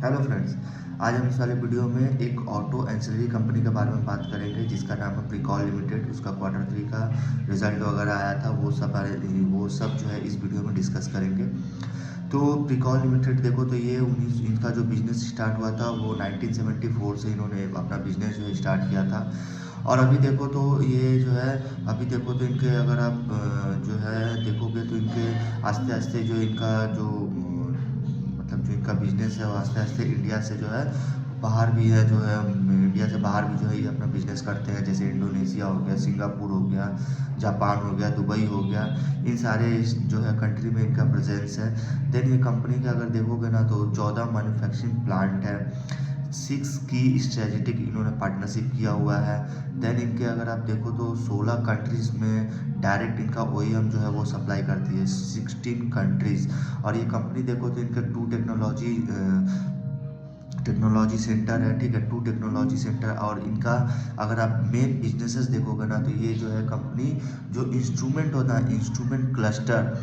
Hello friends. आज हम इस वाले वीडियो में एक ऑटो एंसिलरी कंपनी के बारे में बात करेंगे जिसका नाम है प्रीकॉल लिमिटेड। उसका क्वार्टर 3 का रिजल्ट वगैरह आया था, वो सब जो है इस वीडियो में डिस्कस करेंगे। तो प्रीकॉल लिमिटेड देखो तो ये इनका जो बिज़नेस स्टार्ट हुआ था वो 1974 से इन्होंने अपना बिज़नेस जो है स्टार्ट किया था। और अभी देखो तो ये जो है, अभी देखो तो इनके अगर आप जो है देखोगे तो इनके आस्ते आस्ते जो इनका जो मतलब जो इनका बिजनेस है वो आस्ते आस्ते इंडिया से जो है बाहर भी है, जो है इंडिया से बाहर भी जो है ये अपना बिजनेस करते हैं। जैसे इंडोनेशिया हो गया, सिंगापुर हो गया, जापान हो गया, दुबई हो गया, इन सारे जो है कंट्री में इनका प्रेजेंस है। देन ये कंपनी का अगर देखोगे ना तो 14 मैन्युफैक्चरिंग प्लांट है, 6 की स्ट्रेटेजिक इन्होंने पार्टनरशिप किया हुआ है। देन इनके अगर आप देखो तो 16 कंट्रीज़ में डायरेक्ट इनका ओईएम जो है वो सप्लाई करती है, 16 कंट्रीज़। और ये कंपनी देखो तो इनका टेक्नोलॉजी सेंटर है, ठीक है, 2 टेक्नोलॉजी सेंटर। और इनका अगर आप मेन बिजनेसेस देखोगे ना तो ये जो है कंपनी जो इंस्ट्रूमेंट होता है, इंस्ट्रूमेंट क्लस्टर,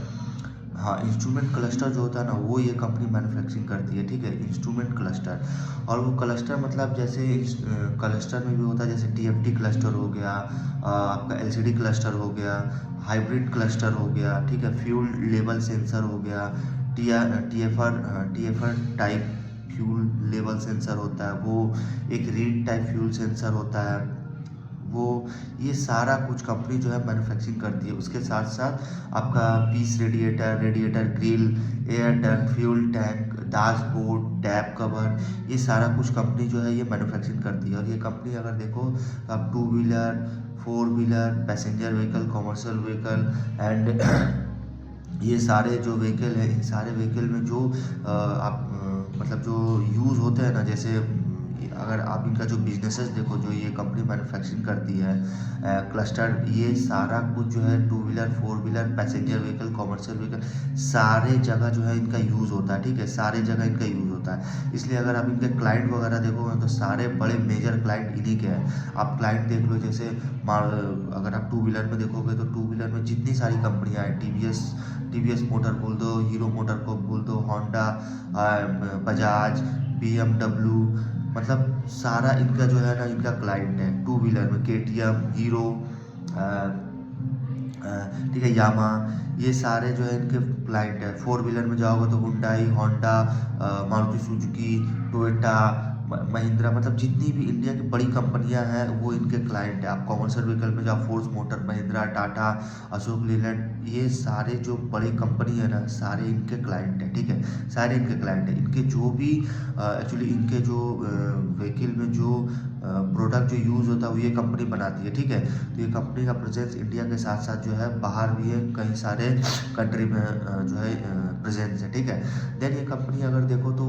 हाँ इंस्ट्रूमेंट क्लस्टर जो होता है ना वो ये कंपनी मैन्युफैक्चरिंग करती है, ठीक है, इंस्ट्रूमेंट क्लस्टर। और वो क्लस्टर मतलब जैसे क्लस्टर में भी होता है, जैसे टीएफटी क्लस्टर हो गया, आपका एलसीडी क्लस्टर हो गया, हाइब्रिड क्लस्टर हो गया, ठीक है, फ्यूल लेवल सेंसर हो गया, TFR type fuel level sensor होता है, वो एक रीड टाइप फ्यूल सेंसर होता है, वो ये सारा कुछ कंपनी जो है मैन्युफैक्चरिंग करती है। उसके साथ साथ आपका piece radiator grill, air duct, fuel tank, dashboard, tap cover, ये सारा कुछ कंपनी जो है ये मैन्युफैक्चरिंग करती है। और ये कंपनी अगर देखो तो आप 2 wheeler, 4 wheeler, passenger vehicle, commercial vehicle and ये सारे जो व्हीकल है, इन सारे व्हीकल में जो आप मतलब जो यूज़ होते हैं ना, जैसे अगर आप इनका जो बिजनेसेस देखो जो ये कंपनी मैन्युफैक्चरिंग करती है, क्लस्टर, ये सारा कुछ जो है 2 wheeler, 4 wheeler, passenger vehicle, commercial vehicle, सारे जगह जो है इनका यूज़ होता है, ठीक है, सारे जगह इनका यूज़ होता है। इसलिए अगर आप इनके क्लाइंट वगैरह देखोगे तो सारे बड़े मेजर क्लाइंट इन्हीं के हैं। आप क्लाइंट देख लो, जैसे अगर आप 2 व्हीलर में देखोगे तो 2 व्हीलर में जितनी सारी कंपनियाँ हैं, टीवीएस मोटर बोल दो, हीरो मोटर को बोल दो, होंडा, बजाज, बीएमडब्ल्यू, मतलब सारा इनका जो है ना इनका क्लाइंट है। 2 व्हीलर में केटीएम, हीरो, ठीक है, यामा, ये सारे जो है इनके क्लाइंट है। 4 व्हीलर में जाओगे तो Hyundai, Honda, Maruti Suzuki, Toyota, Mahindra, मतलब जितनी भी इंडिया की बड़ी कंपनियां हैं वो इनके क्लाइंट है। आप कॉमर्शियल व्हीकल में जाओ, फोर्स मोटर, महिंद्रा, टाटा, अशोक लीलैंड, ये सारे जो बड़ी कंपनी है ना सारे इनके क्लाइंट है, ठीक है, सारे इनके क्लाइंट है। इनके जो भी एक्चुअली इनके जो व्हीकल में जो प्रोडक्ट जो यूज़ होता है वो ये कंपनी बनाती है, ठीक है। तो ये कंपनी का प्रेजेंस इंडिया के साथ साथ जो है बाहर भी है, कई सारे कंट्री में जो है प्रेजेंस है, ठीक है। देन ये कंपनी अगर देखो तो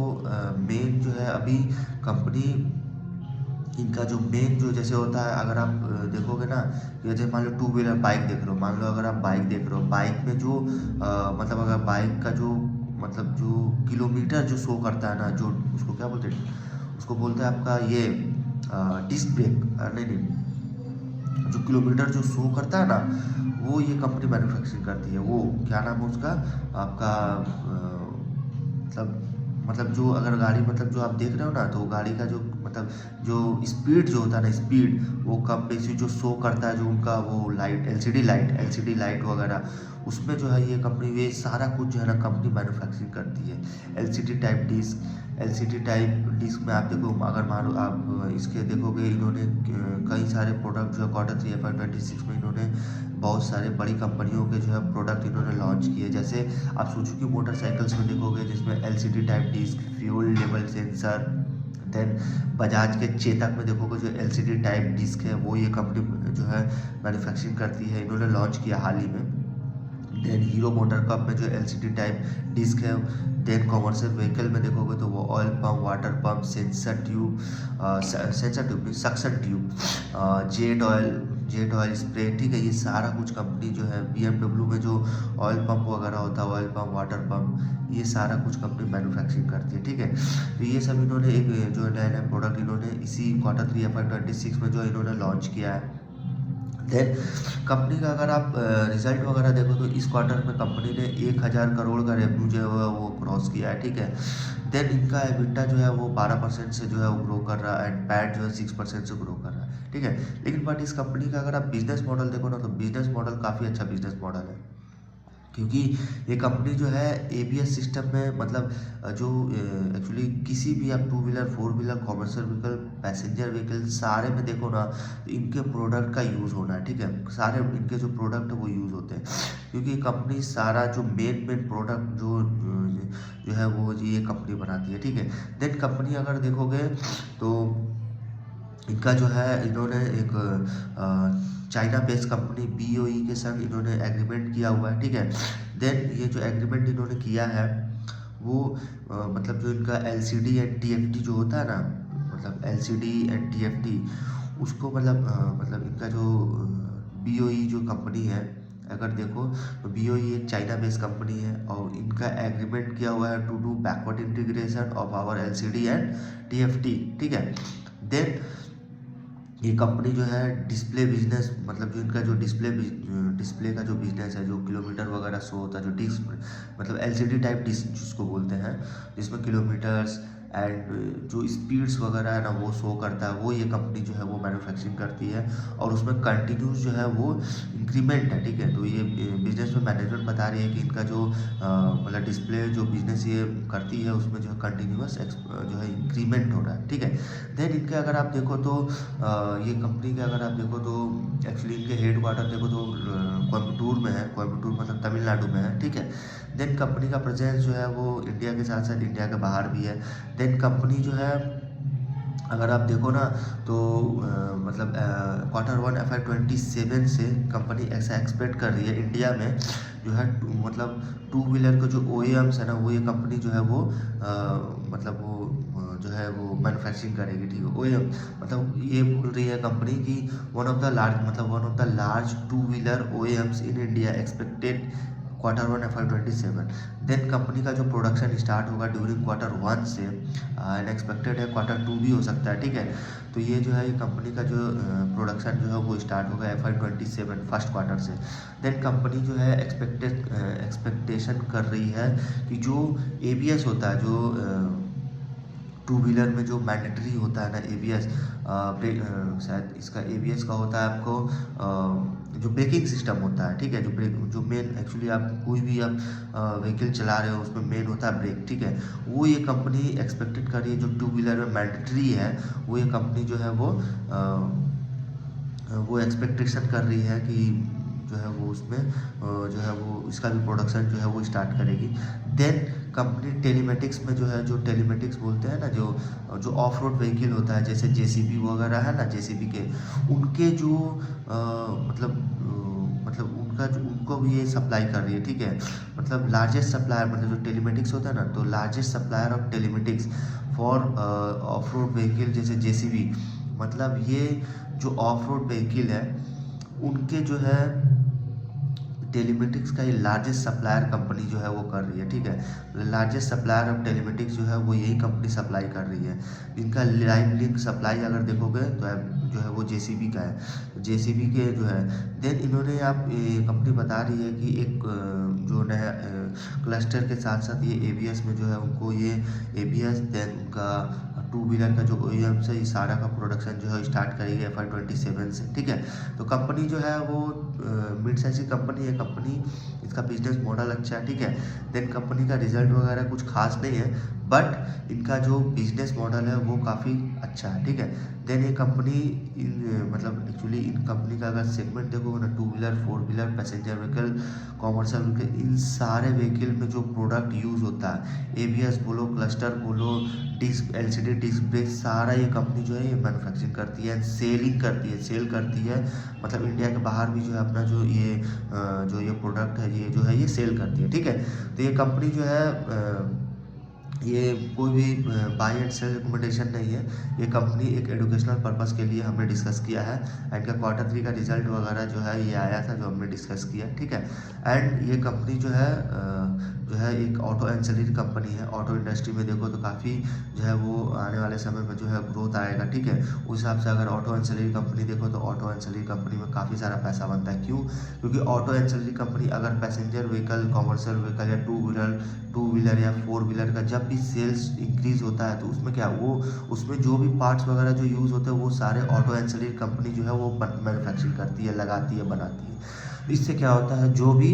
मेन जो है अभी कंपनी, इनका जो मेन जो जैसे होता है, अगर आप देखोगे ना, जैसे मान लो 2 व्हीलर बाइक देख रहे हो, मान लो अगर आप बाइक देख रहे हो, बाइक में जो मतलब अगर बाइक का जो मतलब जो किलोमीटर जो शो करता है ना, जो उसको क्या बोलते हैं, उसको बोलते हैं आपका ये डिस्क ब्रेक, नहीं नहीं, जो किलोमीटर जो शो करता है ना वो ये कंपनी मैन्युफैक्चरिंग करती है। वो क्या नाम है उसका, आपका मतलब जो अगर गाड़ी मतलब जो आप देख रहे हो ना तो गाड़ी का जो मतलब जो स्पीड जो होता है ना, स्पीड वो कम बेसी जो शो करता है, जो उनका वो लाइट, एलसीडी लाइट वगैरह, उसमें जो है ये कंपनी ये सारा कुछ जो है ना कंपनी मैन्युफैक्चरिंग करती है। एलसीडी टाइप डिस्क में आप देखो, अगर मानो आप इसके देखोगे, इन्होंने कई सारे प्रोडक्ट जो है Q3 FY26 में इन्होंने बहुत सारे बड़ी कंपनियों के जो है प्रोडक्ट इन्होंने लॉन्च किए। जैसे आप सुजुकी मोटरसाइकिल्स में देखोगे जिसमें LCD type disc, fuel level sensor. Then Bajaj के चेतक में देखोगे जो एलसीडी टाइप डिस्क है वो ये कंपनी जो है मैन्युफैक्चरिंग करती है, इन्होंने लॉन्च किया हाल ही में। देन हीरो मोटर कप में जो एलसीडी टाइप डिस्क है। देन कॉमर्शियल व्हीकल में देखोगे तो वो oil pump, water pump, sensor tube suction tube, jet oil spray, ठीक है, ये सारा कुछ कंपनी जो है। बीएमडब्ल्यू में जो ऑयल पंप वगैरह होता है, ऑयल पंप, वाटर पंप, ये सारा कुछ कंपनी मैन्युफैक्चरिंग करती है, ठीक है। तो ये सब इन्होंने एक जो नए नए प्रोडक्ट इन्होंने इसी Q3 FY26 में जो इन्होंने लॉन्च किया है। देन कंपनी का अगर आप रिजल्ट वगैरह देखो तो इस क्वार्टर में कंपनी ने 1000 करोड़ का रेवेन्यू जो है वो क्रॉस किया है, ठीक है। देन इनका एबिटा जो है वो 12% से जो है वो ग्रो कर रहा है, एंड पैट जो है 6% से ग्रो कर रहा है, ठीक है। लेकिन बट इस कंपनी का अगर आप बिजनेस मॉडल देखो ना तो बिजनेस मॉडल काफ़ी अच्छा बिजनेस मॉडल है, क्योंकि ये कंपनी जो है एबीएस सिस्टम में मतलब जो एक्चुअली किसी भी आप to wheeler, four wheeler, commercial vehicle, passenger vehicle सारे में देखो ना तो इनके प्रोडक्ट का यूज़ होना है, ठीक है। सारे इनके जो प्रोडक्ट है वो यूज़ होते हैं, क्योंकि कंपनी सारा जो मेन मेन प्रोडक्ट जो है वो ये कंपनी बनाती है, ठीक है। देन कंपनी अगर देखोगे तो इनका जो है इन्होंने एक चाइना बेस्ड कंपनी बीओई के संग इन्होंने एग्रीमेंट किया हुआ है, ठीक है। देन ये जो एग्रीमेंट इन्होंने किया है वो मतलब जो इनका एलसीडी एंड टीएफटी जो होता है ना, मतलब एलसीडी एंड टीएफटी उसको मतलब इनका जो बीओई जो कंपनी है अगर देखो तो बीओई एक चाइना बेस्ड कंपनी है और इनका एग्रीमेंट किया हुआ है to do backward integration of our LCD and TFT, ठीक है। देन ये कंपनी जो है डिस्प्ले बिजनेस मतलब जो इनका जो डिस्प्ले का जो बिजनेस है, जो किलोमीटर वगैरह शो होता है, जो डिस्क मतलब एलसीडी टाइप डिस्क जिसको बोलते हैं, जिसमें किलोमीटर्स एंड जो स्पीड्स वगैरह है ना वो शो करता है, वो ये कंपनी जो है वो मैन्युफैक्चरिंग करती है और उसमें कंटिन्यूस जो है वो इंक्रीमेंट है, ठीक है। तो ये बिजनेस में मैनेजमेंट बता रही है कि इनका जो मतलब डिस्प्ले जो बिजनेस ये करती है उसमें जो है कंटिन्यूस जो है इंक्रीमेंट हो रहा है, ठीक है। देन इनके अगर आप देखो तो ये कंपनी के अगर आप देखो तो एक्चुअली इनके हेड क्वार्टर देखो तो कोयम्बटूर में है, कोयम्बटूर मतलब तमिलनाडु में है, ठीक है। देन कंपनी का प्रेजेंस जो है वो इंडिया के साथ साथ इंडिया के बाहर भी है। देन कंपनी जो है अगर आप देखो ना तो मतलब Q1 FY27 से कंपनी ऐसा एक्सपेक्ट कर रही है इंडिया में जो है मतलब टू व्हीलर के जो OEMs है ना वो ये कंपनी जो है वो मतलब वो जो है वो मैन्युफैक्चरिंग करेगी, ठीक है। OEM मतलब ये बोल रही है कंपनी की one of the large two wheeler OEMs in India expected Q1 FY27। Then company का जो प्रोडक्शन स्टार्ट होगा ड्यूरिंग Q1 से एंड एक्सपेक्टेड है Q2 भी हो सकता है, ठीक है। तो ये जो है ये कंपनी का जो प्रोडक्शन जो है वो स्टार्ट होगा FY27 फर्स्ट क्वार्टर से। देन कंपनी जो है एक्सपेक्टेशन कर रही है कि जो एबीएस होता है, जो टू व्हीलर में जो मैंडेटरी होता है ना एबीएस, शायद इसका एबीएस का होता है आपको जो ब्रेकिंग सिस्टम होता है, ठीक है। जो मेन एक्चुअली आप कोई भी आप व्हीकल चला रहे हो उसमें मेन होता है ब्रेक, ठीक है। वो ये कंपनी एक्सपेक्टेड कर रही है जो टू व्हीलर में मैंडेटरी है वो ये कंपनी जो है वो एक्सपेक्टेशन कर रही है कि जो है वो उसमें जो है वो इसका भी प्रोडक्शन जो है वो स्टार्ट करेगी। देन कंपनी टेलीमेटिक्स में जो है जो टेलीमेटिक्स बोलते हैं ना जो ऑफ रोड व्हीकल होता है जैसे जेसीबी वगैरह है ना, जेसीबी के उनके जो मतलब उनको भी ये सप्लाई कर रही है, ठीक है। मतलब लार्जेस्ट सप्लायर मतलब जो टेलीमेटिक्स होता है ना तो largest supplier of telematics for of road vehicle जैसे जेसीबी, मतलब ये जो ऑफ रोड व्हीकल है उनके जो है टेलीमेटिक्स का ये लार्जेस्ट सप्लायर कंपनी जो है वो कर रही है, ठीक है। लार्जेस्ट सप्लायर ऑफ टेलीमेटिक्स जो है वो यही कंपनी सप्लाई कर रही है। इनका लाइन लिंक सप्लाई अगर देखोगे तो जो है वो जेसीबी का है, जेसीबी के जो है। देन इन्होंने आप कंपनी बता रही है कि एक जो नया क्लस्टर के साथ साथ ये एबीएस में जो है उनको ये एबीएस देन उनका टू व्हीलर का जो OEM से इस सारा का प्रोडक्शन जो है स्टार्ट करेगी FY27 से, ठीक है। तो कंपनी जो है वो मिड साइज की कंपनी है, कंपनी इसका बिजनेस मॉडल अच्छा है, ठीक है। देन कंपनी का रिजल्ट वगैरह कुछ खास नहीं है बट इनका जो बिजनेस मॉडल है वो काफ़ी अच्छा है, ठीक है। देन ये कंपनी मतलब एक्चुअली इन कंपनी का अगर सेगमेंट देखोगे ना two wheeler, four wheeler, passenger vehicle, commercial vehicle, इन सारे व्हीकल में जो प्रोडक्ट यूज़ होता है एबीएस बोलो, क्लस्टर बोलो, डिस्क एलसीडी डिस्क ब्रेक, सारा ये कंपनी जो है ये मैन्युफैक्चरिंग करती है, सेलिंग करती है, सेल करती है। मतलब इंडिया के बाहर भी जो है अपना जो ये प्रोडक्ट है ये जो है ये सेल करती है, ठीक है। तो ये कंपनी जो है ये कोई भी बाय एंड सेल रिकमेंडेशन नहीं है, ये कंपनी एक एजुकेशनल पर्पस के लिए हमने डिस्कस किया है। एंड का Q3 का रिजल्ट वगैरह जो है ये आया था जो हमने डिस्कस किया, ठीक है। एंड ये कंपनी जो है जो है एक ऑटो एंसिलरी कंपनी है। ऑटो इंडस्ट्री में देखो तो काफ़ी जो है वो आने वाले समय में जो है ग्रोथ आएगा, ठीक है। उस हिसाब से अगर ऑटो एंसिलरी कंपनी देखो तो ऑटो एंसिलरी कंपनी में काफ़ी सारा पैसा बनता है। क्यों? क्योंकि ऑटो एंसिलरी कंपनी अगर पैसेंजर व्हीकल, कॉमर्शियल व्हीकल या टू व्हीलर या फोर व्हीलर का जब भी सेल्स इंक्रीज होता है तो उसमें क्या वो उसमें जो भी पार्ट्स वगैरह जो यूज़ होते हैं वो सारे ऑटो एंसिलरी कंपनी जो है वो मैन्युफैक्चरिंग करती है, लगाती है, बनाती है। इससे क्या होता है, जो भी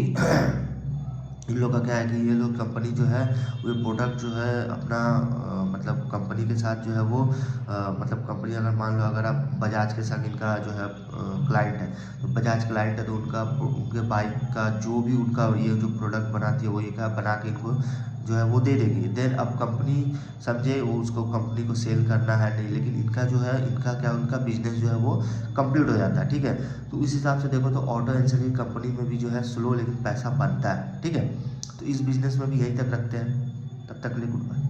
इन लोग का क्या है कि ये लोग कंपनी जो है वो प्रोडक्ट जो है अपना मतलब कंपनी के साथ जो है वो मतलब कंपनी अगर मान लो अगर आप बजाज के संग इनका जो है क्लाइंट है, तो बजाज क्लाइंट है तो उनके बाइक का जो भी उनका ये जो प्रोडक्ट बनाती है वो ये क्या बना के इनको जो है वो दे देगी। देन अब कंपनी समझे वो उसको कंपनी को सेल करना है नहीं, लेकिन इनका जो है इनका क्या उनका बिजनेस जो है वो कंप्लीट हो जाता है, ठीक है। तो इस हिसाब से देखो तो ऑटो एंसिलरी कंपनी में भी जो है स्लो लेकिन पैसा बनता है, ठीक है। तो इस बिजनेस में भी यही तक रखते हैं। तब तक के लिए गुड बाय।